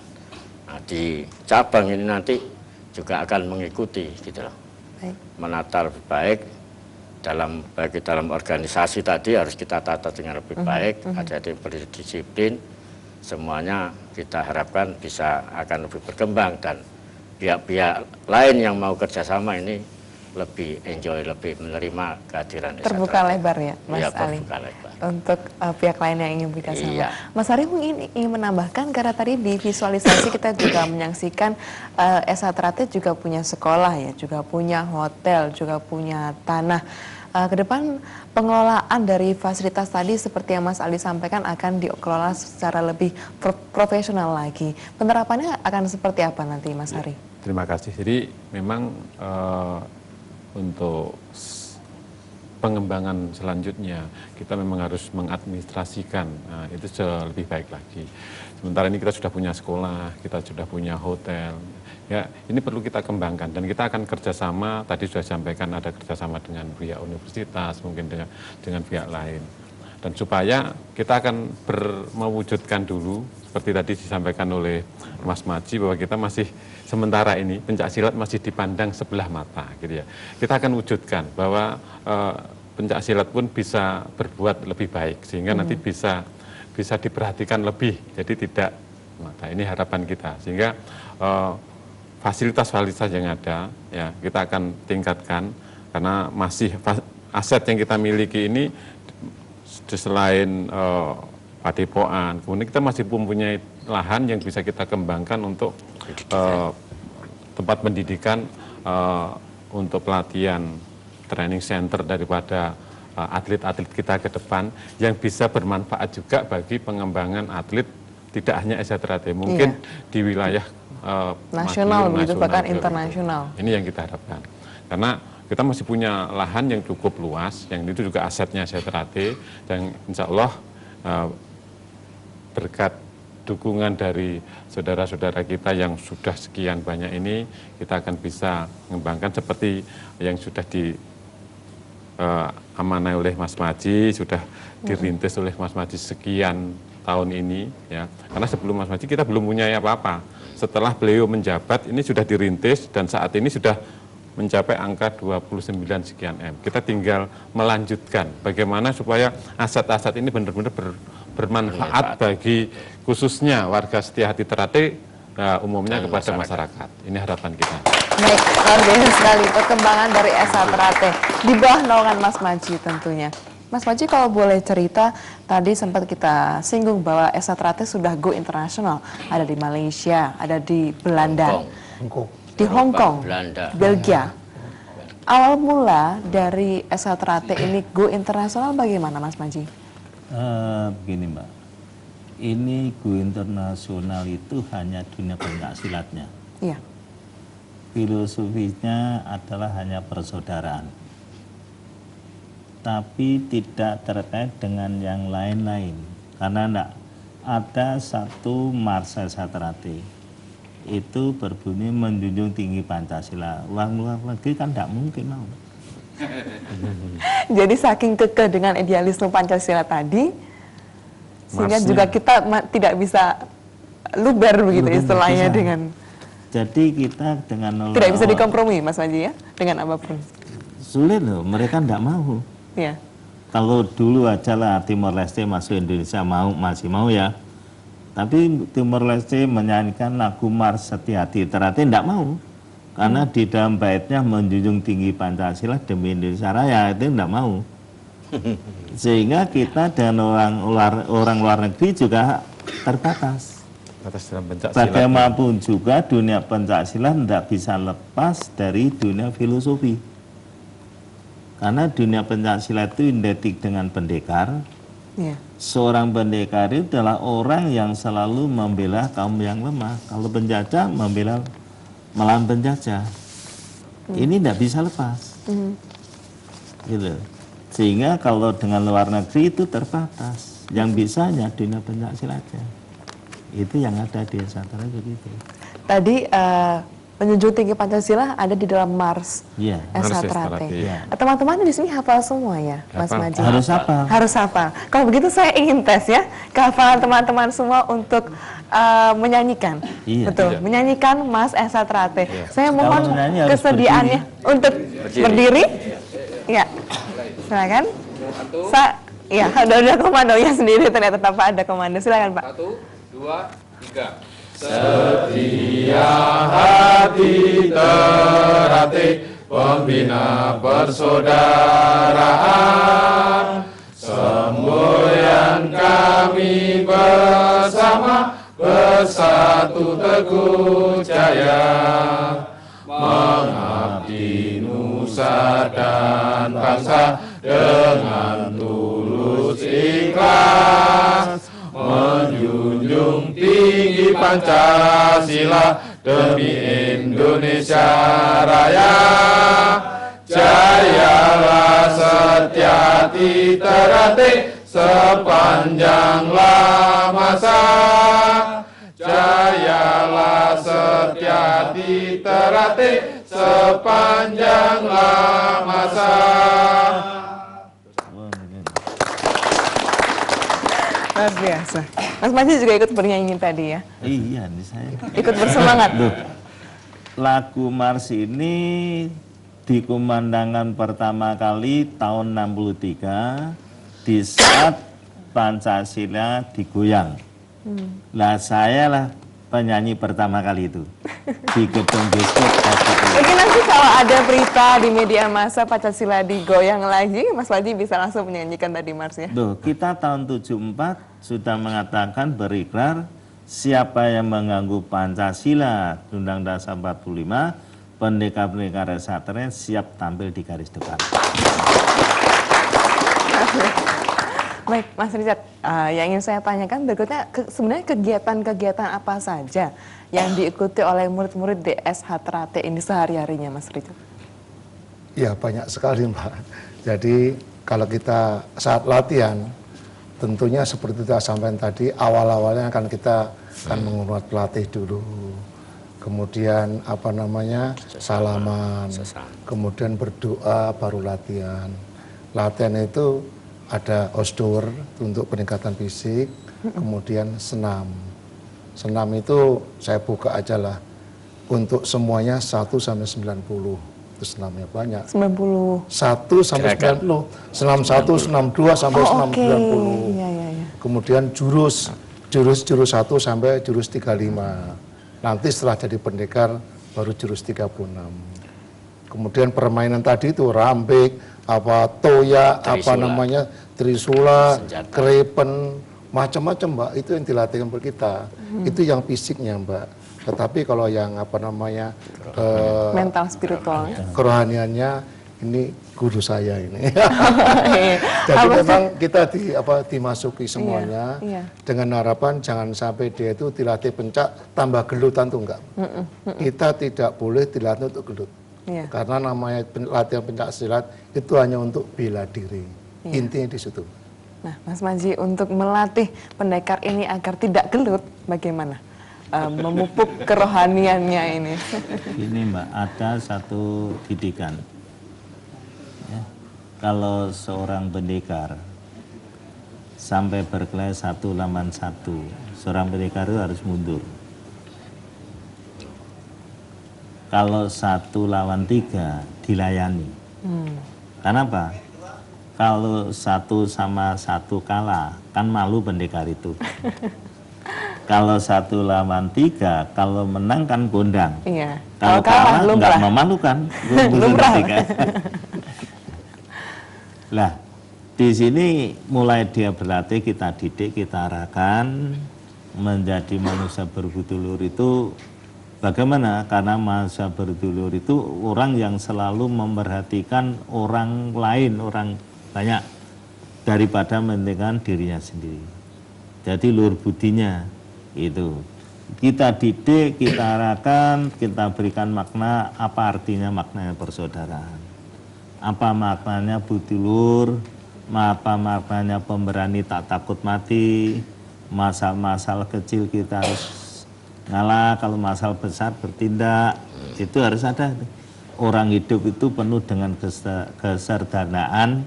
Nah, di cabang ini nanti juga akan mengikuti gitu loh. Menata lebih baik baik dalam organisasi tadi harus kita tata dengan lebih baik, ada berdisiplin. Semuanya kita harapkan akan lebih berkembang, dan pihak-pihak lain yang mau kerjasama ini lebih enjoy, lebih menerima kehadiran SH Trate. Terbuka lebar ya Mas Ali lebar untuk pihak lain yang ingin bekerjasama. Iya. Mas Ari mungkin ingin menambahkan, karena tadi di visualisasi kita juga menyaksikan SH Trate juga punya sekolah ya, juga punya hotel, juga punya tanah. Ke depan pengelolaan dari fasilitas tadi seperti yang Mas Ali sampaikan akan dikelola secara lebih profesional lagi. Penerapannya akan seperti apa nanti Mas Hari? Terima kasih. Jadi memang untuk pengembangan selanjutnya kita memang harus mengadministrasikan, itu lebih baik lagi. Sementara ini kita sudah punya sekolah, kita sudah punya hotel, ya ini perlu kita kembangkan dan kita akan kerjasama. Tadi sudah disampaikan ada kerjasama dengan pihak universitas, mungkin dengan pihak lain. Dan supaya kita akan mewujudkan dulu seperti tadi disampaikan oleh Mas Maji bahwa kita masih sementara ini pencak silat masih dipandang sebelah mata, gitu ya. Kita akan wujudkan bahwa pencak silat pun bisa berbuat lebih baik sehingga nanti bisa diperhatikan lebih, jadi tidak mata. Ini harapan kita sehingga fasilitas-fasilitas yang ada ya kita akan tingkatkan karena masih aset yang kita miliki ini selain padepokan, kemudian kita masih mempunyai lahan yang bisa kita kembangkan untuk tempat pendidikan untuk pelatihan training center daripada atlet-atlet kita ke depan yang bisa bermanfaat juga bagi pengembangan atlet tidak hanya SH-Teratai, mungkin di wilayah nasional begitu bahkan gitu. internasional. Ini yang kita harapkan. Karena kita masih punya lahan yang cukup luas, yang itu juga asetnya SH-Teratai dan insya Allah berkat dukungan dari saudara-saudara kita yang sudah sekian banyak ini, kita akan bisa mengembangkan seperti yang sudah amanai oleh Mas Maji, sudah dirintis oleh Mas Maji sekian tahun ini, ya. Karena sebelum Mas Maji kita belum punya apa-apa. Setelah beliau menjabat ini sudah dirintis dan saat ini sudah mencapai angka 29 sekian M. Kita tinggal melanjutkan bagaimana supaya aset-aset ini benar-benar bermanfaat bagi khususnya warga Setiahati Teratai, umumnya kepada masyarakat. Ini harapan kita. Baik, luar biasa sekali perkembangan dari SH-Teratai di bawah naungan Mas Maji tentunya. Mas Maji kalau boleh cerita, tadi sempat kita singgung bahwa SH-Teratai sudah go internasional, ada di Malaysia, ada di Belanda, di Hong Kong, Belanda, Belgia. Awal mula dari SH-Teratai ini go internasional bagaimana Mas Maji? Begini Mbak, ini go internasional itu hanya dunia pencak silatnya. Iya. Filosofinya adalah hanya persaudaraan, tapi tidak terkait dengan yang lain-lain. Karena enggak ada satu Mars SH-Teratai itu berbunyi menjunjung tinggi Pancasila. Luar negeri kan tidak mungkin mau. Jadi saking kekeh dengan idealisme Pancasila tadi, sehingga Marsnya. juga kita tidak bisa luber begitu istilahnya bisa. dengan Jadi kita dengan tidak bisa dikompromi Mas Maji ya dengan apapun. sulit loh, mereka tidak mau. Ya. Kalau dulu aja lah Timor Leste masuk Indonesia masih mau ya. Tapi Timor Leste menyanyikan lagu Mars Setiahati Teratai tidak mau. Karena di dalam baitnya menjunjung tinggi Pancasila demi Indonesia Raya, itu tidak mau. Sehingga kita dan orang luar negeri juga terbatas. Atas dalam pencak silat. Bagaimanapun juga dunia pencak silat tidak bisa lepas dari dunia filosofi. Karena dunia pencak silat itu identik dengan pendekar. Ya. Seorang pendekar itu adalah orang yang selalu membela kaum yang lemah. Kalau penjajah membela melawan penjajah. Ini tidak bisa lepas. Gitu. Sehingga kalau dengan luar negeri itu terbatas. Yang bisa hanya dunia pencak silatnya. Itu yang ada di SH-Teratai begitu. Tadi menjunjung tinggi Pancasila ada di dalam Mars Iya. SH-Teratai. Iya. Teman-teman di sini hafal semua ya, Mas Hafal. Maji? Harus apa? Harus hafal. Kalau begitu saya ingin tes ya kehafalan teman-teman semua untuk menyanyikan. Iya. Betul, Iya. menyanyikan Mas SH-Teratai. Saya Kalau mohon menyanyi harus kesediaannya untuk berdiri. Ya, silakan. Ya, ada komandonya sendiri ternyata tanpa ada komando. Silakan Pak. 1, 2, 3. Setia hati Teratai, pembina persaudaraan, semboyan kami bersama, bersatu teguh jaya, mengabdi nusa dan bangsa dengan tulus ikhlas, menjunjung tinggi Pancasila demi Indonesia Raya. Jayalah Setyati terati sepanjanglah masa. Jayalah Setyati terati sepanjanglah masa. Luar biasa. Mas Manji juga ikut bernyanyi tadi ya? Iya, nih saya. Ikut bersemangat. Loh, lagu Mars ini dikumandangkan pertama kali tahun 63 di saat Pancasila digoyang. Lah saya lah penyanyi pertama kali itu di gedung Gestur. Mungkin nanti kalau ada berita di media massa Pancasila digoyang lagi, Mas Manji bisa langsung menyanyikan tadi Mars ya? Loh, kita tahun 74 sudah mengatakan berikrar siapa yang mengganggu Pancasila Undang-Undang Dasar 45, pendekar-pendekar Satria siap tampil di garis depan. Baik, Mas Richard, yang ingin saya tanyakan berikutnya, sebenarnya kegiatan-kegiatan apa saja yang diikuti oleh murid-murid DSH Teratai ini sehari-harinya, Mas Richard? Ya, banyak sekali, Mbak. Jadi kalau kita saat latihan, tentunya seperti kita sampaikan tadi, awal-awalnya kita akan menghormat pelatih dulu. Kemudian salaman, kemudian berdoa, baru latihan. Latihan itu ada outdoor untuk peningkatan fisik, kemudian senam. Senam itu saya buka aja lah, untuk semuanya 1 sampai 90. Itu senamnya banyak. 90. 1 sampai 90. Senam 1, senam 2 sampai senam 90. Iya. Kemudian jurus 1 sampai jurus 35. Nanti setelah jadi pendekar baru jurus 36. Kemudian permainan tadi itu rambik, toya, trisula, krepen, macam-macam, Mbak. Itu yang dilatihkan buat kita. Itu yang fisiknya, Mbak. Tetapi kalau yang mental spiritual, kerohaniannya, ini guru saya ini. Jadi memang kita dimasuki semuanya dengan harapan jangan sampai dia itu dilatih pencak tambah gelutan tuh enggak. Kita tidak boleh dilatih untuk gelut. Karena namanya latihan pencak silat itu hanya untuk bela diri. Intinya di situ. Nah, Mas Manji, untuk melatih pendekar ini agar tidak gelut, bagaimana? Memupuk kerohaniannya ini. Ini Mbak, ada satu didikan. Ya, kalau seorang pendekar sampai berkelahi 1 lawan 1, seorang pendekar itu harus mundur. Kalau 1 lawan 3 dilayani. Kenapa? Kalau 1 sama 1 kalah, kan malu pendekar itu. Kalau 1 lawan 3, kalau menang kan gondang. Iya. Kalau kalah nggak memalukan. Lumrah. Lah, di sini mulai dia berlatih, kita didik, kita arahkan menjadi manusia berbudulur itu bagaimana? Karena manusia berdulur itu orang yang selalu memperhatikan orang lain, orang banyak daripada mementingkan dirinya sendiri. Jadi luhur budinya itu kita didik, kita arahkan, kita berikan makna apa artinya maknanya persaudaraan, apa maknanya budi luhur, apa maknanya pemberani tak takut mati, masalah kecil kita harus ngalah, kalau masalah besar bertindak, itu harus ada. Orang hidup itu penuh dengan keserdanaan,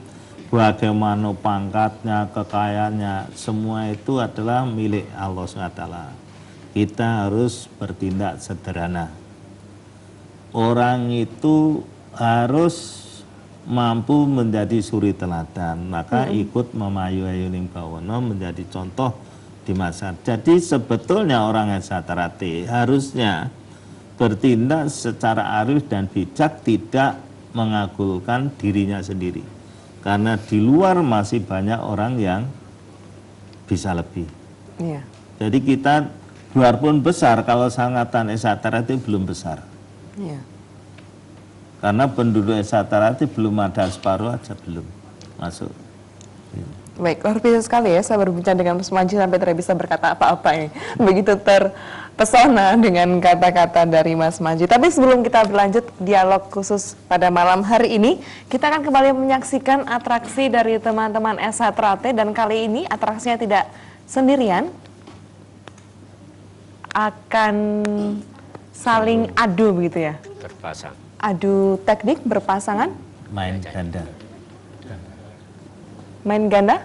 bagaimana pangkatnya, kekayaannya, semua itu adalah milik Allah SWT. Kita harus bertindak sederhana. Orang itu harus mampu menjadi suri teladan, maka ikut memayu-ayu ning bawana menjadi contoh di masa. Jadi sebetulnya orang yang satarati harusnya bertindak secara arif dan bijak, tidak mengagulkan dirinya sendiri. Karena di luar masih banyak orang yang bisa lebih. Iya. Jadi kita biarpun besar, kalau sangatan satarati belum besar. Iya. Karena penduduk satarati belum ada separuh aja belum masuk. Baik, luar biasa sekali ya, saya berbincang dengan Mas Manji sampai tidak bisa berkata apa-apa ini. Begitu terpesona dengan kata-kata dari Mas Manji. Tapi sebelum kita berlanjut dialog khusus pada malam hari ini, kita akan kembali menyaksikan atraksi dari teman-teman SH Trate, dan kali ini atraksinya tidak sendirian, akan saling adu begitu ya? Berpasang. Adu teknik berpasangan? Main ganda. Main ganda?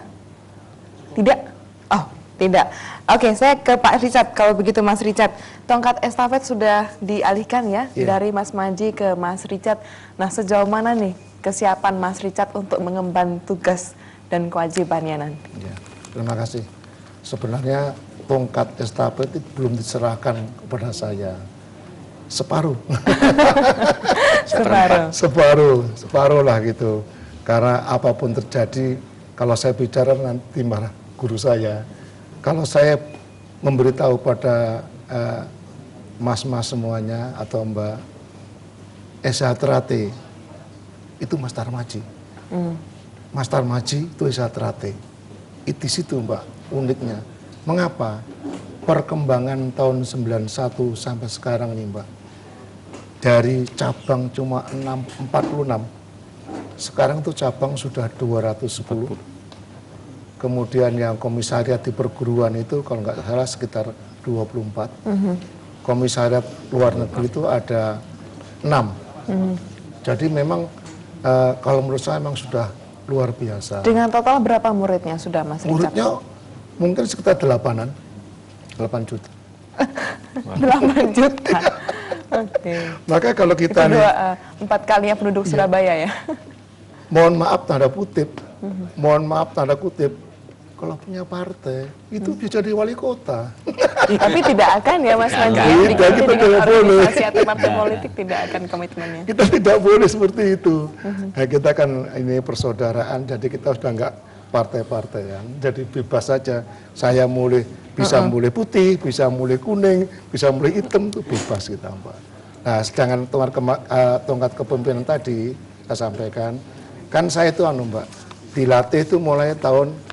Tidak? Oh, tidak. Oke, saya ke Pak Richard. Kalau begitu Mas Richard, tongkat estafet sudah dialihkan ya dari Mas Manji ke Mas Richard. Nah, sejauh mana nih kesiapan Mas Richard untuk mengemban tugas dan kewajibannya nanti? Ya, terima kasih. Sebenarnya tongkat estafet itu belum diserahkan kepada saya. Separuh. Separuh lah gitu. Karena apapun terjadi, kalau saya bicara nanti marah guru saya. Kalau saya memberitahu pada mas-mas semuanya atau Mbak SH Trate, itu Mas Tarmaji. Mas Tarmaji itu SH Trate. Itu di situ Mbak uniknya. Mengapa? Perkembangan tahun 91 sampai sekarang nih Mbak. Dari cabang cuma 46, sekarang tuh cabang sudah 210. Kemudian yang komisariat di perguruan itu kalau nggak salah sekitar 24. Komisariat luar negeri itu ada 6. Jadi memang kalau menurut saya memang sudah luar biasa. Dengan total berapa muridnya sudah Mas Richard? Muridnya mungkin sekitar 8 juta. 8 juta. Oke. Maka kalau kita itu nih 4 kalinya penduduk Surabaya ya. Mohon maaf tanda kutip. Mohon maaf tanda kutip. Kalau punya partai itu bisa jadi wali kota. Tapi tidak akan ya Mas Manji. Kita tidak boleh. Organisasi atau partai politik tidak akan komitmennya. Kita tidak boleh seperti itu. Nah, kita kan ini persaudaraan, jadi kita sudah enggak partai-partaian. Jadi bebas saja. Saya bisa mulai putih, bisa mulai kuning, bisa mulai hitam, itu bebas kita Mbak. Nah, sedangkan tongkat kepemimpinan tadi saya sampaikan, kan saya itu Mbak, dilatih itu mulai tahun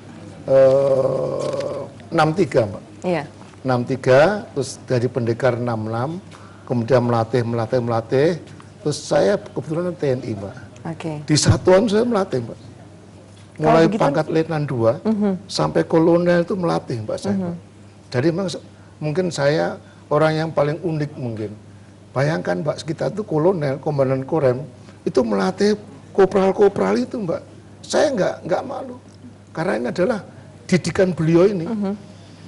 63 Mbak. Iya. 63, terus dari pendekar 66, kemudian melatih, terus saya kebetulan TNI Mbak. Oke. Di satuan saya melatih Mbak. Mulai pangkat letnan 2 sampai kolonel itu melatih Mbak saya. Jadi memang mungkin saya orang yang paling unik mungkin. Bayangkan Mbak, kita itu kolonel, komandan korem, itu melatih kopral-kopral itu Mbak. Saya nggak malu. Karena ini adalah didikan beliau ini.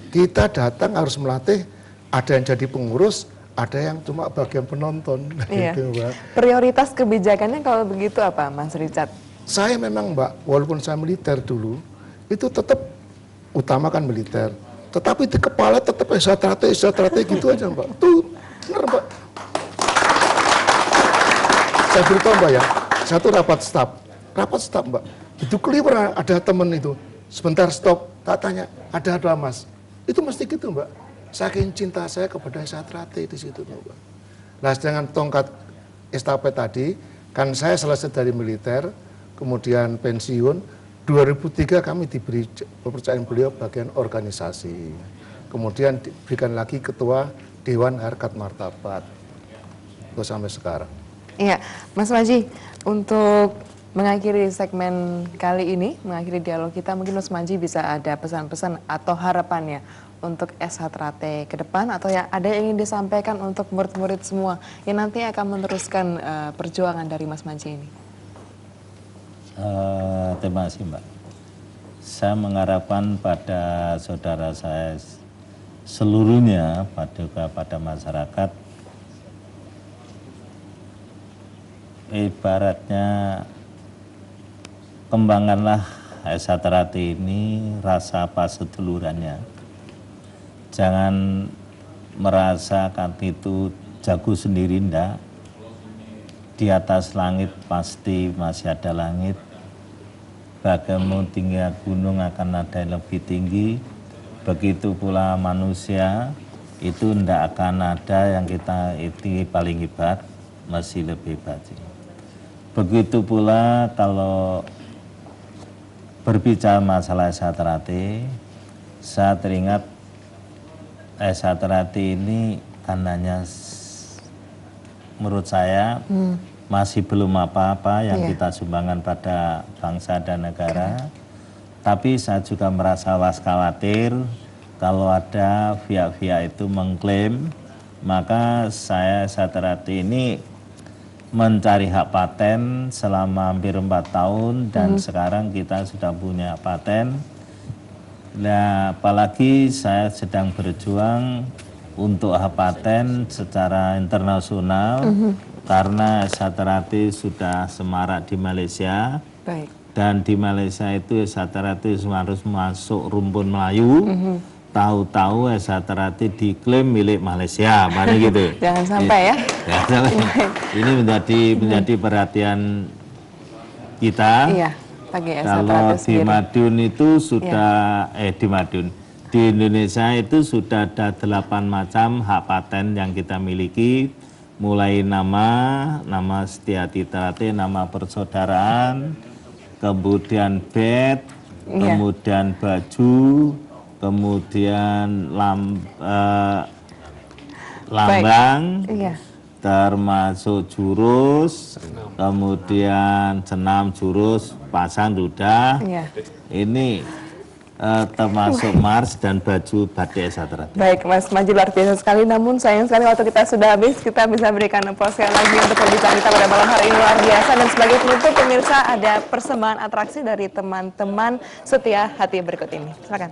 Kita datang harus melatih, ada yang jadi pengurus, ada yang cuma bagian penonton. Iya. Gitu, Mbak. Prioritas kebijakannya kalau begitu apa Mas Richard? Saya memang Mbak, walaupun saya militer dulu, itu tetap utamakan militer. Tetapi di kepala tetap strategi gitu aja Mbak. Tuh, benar Mbak. Saya beritahu Mbak ya, satu rapat staf Mbak. Itu keliru ada temen itu. Sebentar stop, tak tanya, ada apa Mas? Itu mesti gitu Mbak. Saking cinta saya kepada SH Trate di situ Mbak. Nah, dengan tongkat estafet tadi, kan saya selesai dari militer, kemudian pensiun. 2003 kami diberi kepercayaan beliau bagian organisasi. Kemudian diberikan lagi ketua Dewan Harkat Martabat. Itu sampai sekarang. Iya, Mas Manji, untuk mengakhiri segmen kali ini, mengakhiri dialog kita, mungkin Mas Manji bisa ada pesan-pesan atau harapannya untuk SH Trate ke depan, atau yang ada yang ingin disampaikan untuk murid-murid semua yang nanti akan meneruskan perjuangan dari Mas Manji ini. Terima kasih Mbak. Saya mengharapkan pada saudara saya seluruhnya, pada masyarakat, ibaratnya kembangkanlah SH Trate ini rasa pasedulurannya. Jangan merasakan itu jago sendiri, enggak. Di atas langit pasti masih ada langit. Bagaimana tinggi gunung akan ada yang lebih tinggi. Begitu pula manusia itu enggak akan ada yang kita itu paling hebat, masih lebih hebat. Begitu pula kalau berbicara masalah SH Trate, saya teringat Esaterati ini kan hanya menurut saya masih belum apa-apa yang kita sumbangkan pada bangsa dan negara. Tapi saya juga merasa khawatir kalau ada pihak-pihak itu mengklaim, maka saya Esaterati ini mencari hak paten selama hampir 4 tahun dan sekarang kita sudah punya paten. Nah, apalagi saya sedang berjuang untuk hak paten secara internasional karena Esaterati sudah semarak di Malaysia. Baik. Dan di Malaysia itu Esaterati harus masuk rumpun Melayu. Tahu-tahu Esaterati diklaim milik Malaysia, mana gitu. Jangan sampai ya. Jangan sampai. Ini menjadi perhatian kita. Iya, bagi Kalau Esaterati di sendiri. Madiun itu sudah di Indonesia itu sudah ada 8 macam hak paten yang kita miliki, mulai nama Setiati Terate, nama persaudaraan, kemudian bed, kemudian baju, kemudian lambang, termasuk jurus, kemudian senam, jurus, pasang, duda. Ini termasuk mars dan baju batik Esaterati. Baik, Mas Maji, luar biasa sekali. Namun sayang sekali waktu kita sudah habis. Kita bisa berikan aplaus sekali lagi untuk perbincangan kita pada malam hari ini, luar biasa. Dan sebagai penutup, pemirsa, ada persembahan atraksi dari teman-teman Setia Hati berikut ini. Silakan.